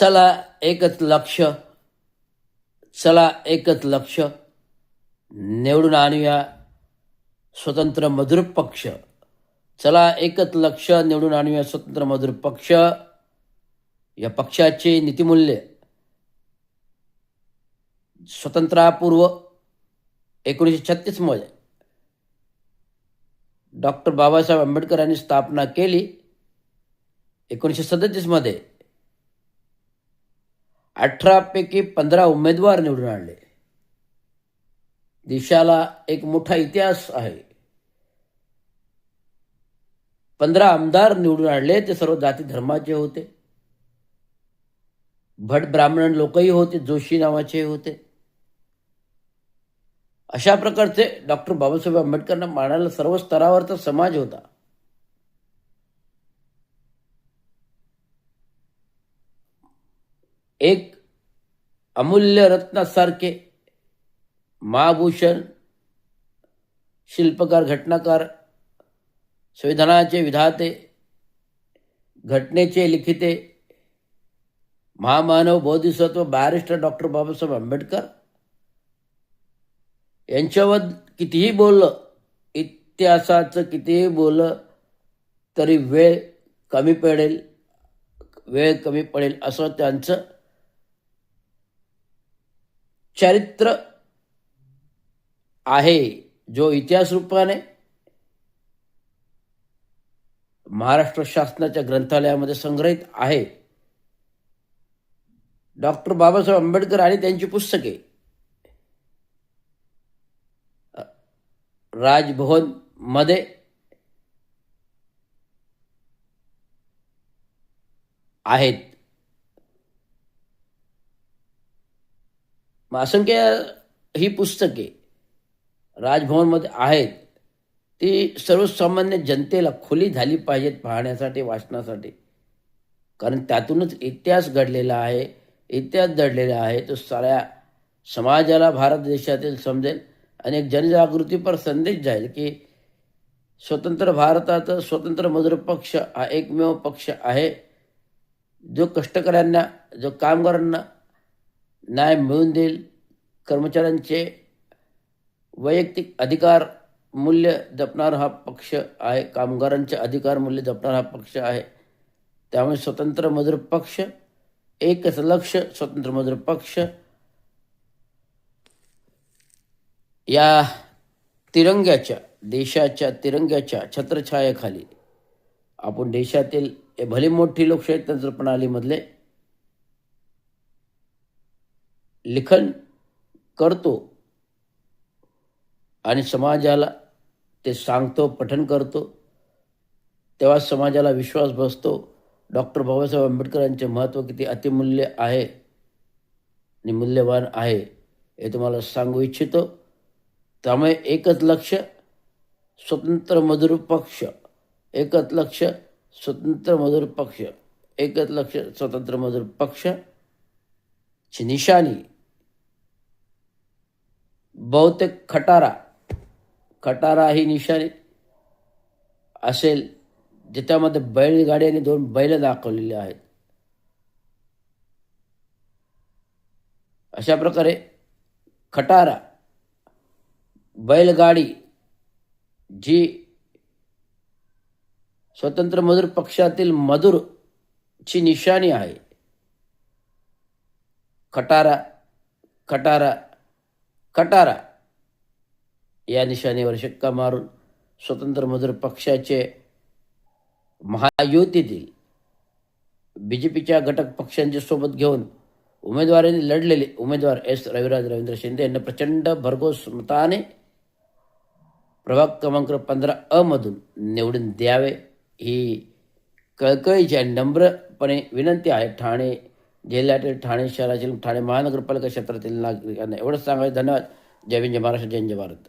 चला एकच लक्ष, चला एकच लक्ष, निवडून आणूया स्वतंत्र मजूर पक्ष. चला एकच लक्ष, निवडून आणूया स्वतंत्र मजूर पक्ष. या पक्षाचे नीतिमूल्य स्वतंत्रापूर्व 1936 मध्ये डॉक्टर बाबासाहेब आंबेडकरांनी स्थापना केली. 1937 मध्ये 18 पैकी 15 उमेदवार निवडून आणले. देशाला एक मोठा इतिहास आहे. 15 आमदार निवडून आणले. ते सर्व जाती धर्माचे होते. भट ब्राह्मण लोकही होते, जोशी नावाचे होते. अशा प्रकारचे डॉक्टर बाबासाहेब आंबेडकरांना मानायला सर्व स्तरावरचा समाज होता. एक अमूल्य रत्नासारखे महाभूषण, शिल्पकार, घटनाकार, संविधानाचे विधाते, घटनेचे लिखिते, महामानव, बोधिसत्व, बॅरिस्टर डॉक्टर बाबासाहेब आंबेडकर यांच्यावर कितीही बोललं, इतिहासाचं कितीही बोललं तरी वेळ कमी पडेल असं त्यांचं चरित्र आहे, जो इतिहास रूपाने महाराष्ट्र शासनाच्या ग्रंथालयामध्ये संग्रहित आहे. डॉक्टर बाबासाहेब आंबेडकर आणि त्यांची पुस्तके राजभवन मध्ये आहेत. असंख्य ही पुस्तके राजभवनमध्ये आहेत. ती सर्वसामान्य जनतेला खुली झाली पाहिजेत पाहण्यासाठी, वाचण्यासाठी. कारण त्यातूनच इतिहास घडलेला आहे, इतिहास दडलेला आहे. तो साऱ्या समाजाला भारत देशातील समजेल आणि एक जनजागृतीपर संदेश जाईल की स्वतंत्र भारताचा स्वतंत्र मजूर पक्ष हा एकमेव पक्ष आहे जो कष्टकऱ्यांना, जो कामगारांना न्याय मिळवून देईल. कर्मचाऱ्यांचे वैयक्तिक अधिकार मूल्य जपणारा हा पक्ष आहे. कामगारांचे अधिकार मूल्य जपणारा हा पक्ष आहे. त्यामुळे स्वतंत्र मजूर पक्ष, एकच लक्ष, स्वतंत्र मजूर पक्ष या तिरंग्याच्या, देशाच्या तिरंग्याच्या छत्रछायेखाली आपण देशातील भली मोठी लोकशाही तंत्र प्रणालीमधले लिखाण करतो आणि समाजाला ते सांगतो, पठण करतो. तेव्हा समाजाला विश्वास बसतो डॉक्टर बाबासाहेब आंबेडकरांचे महत्त्व किती अतिमूल्य आहे आणि मूल्यवान आहे हे तुम्हाला सांगू इच्छितो. त्यामुळे एकच लक्ष, स्वतंत्र मजूर पक्ष, एकच लक्ष, स्वतंत्र मजूर पक्ष, एकच लक्ष, स्वतंत्र मजूर पक्ष ची निशाणी बहुतेक खटारा ही निशाणी असेल, ज्याच्यामध्ये बैलगाडी आणि 2 बैल दाखवलेले आहेत. अशा प्रकारे खटारा बैलगाडी जी स्वतंत्र मजूर पक्षातील मजूर ची निशाणी आहे. खटारा खटारा खटारा या निशाणीवर शिक्का मारून स्वतंत्र मजूर पक्षाचे महायुतीतील BJPच्या घटक पक्षांच्या सोबत घेऊन उमेदवारांनी लढलेले उमेदवार रविराज रवींद्र शिंदे यांना प्रचंड भरघोस मताने प्रभाग क्रमांक 15 मधून निवडून द्यावे ही कळकळीची आणि नम्रपणे विनंती आहे. ठाणे जिल्ह्यातील, ठाणे शहरातील, ठाणे महानगरपालिका क्षेत्रातील नागरिकांना एवढंच सांगायचं. धन्यवाद. जय हिंद, जय महाराष्ट्र, जय हिंद, जय भारत.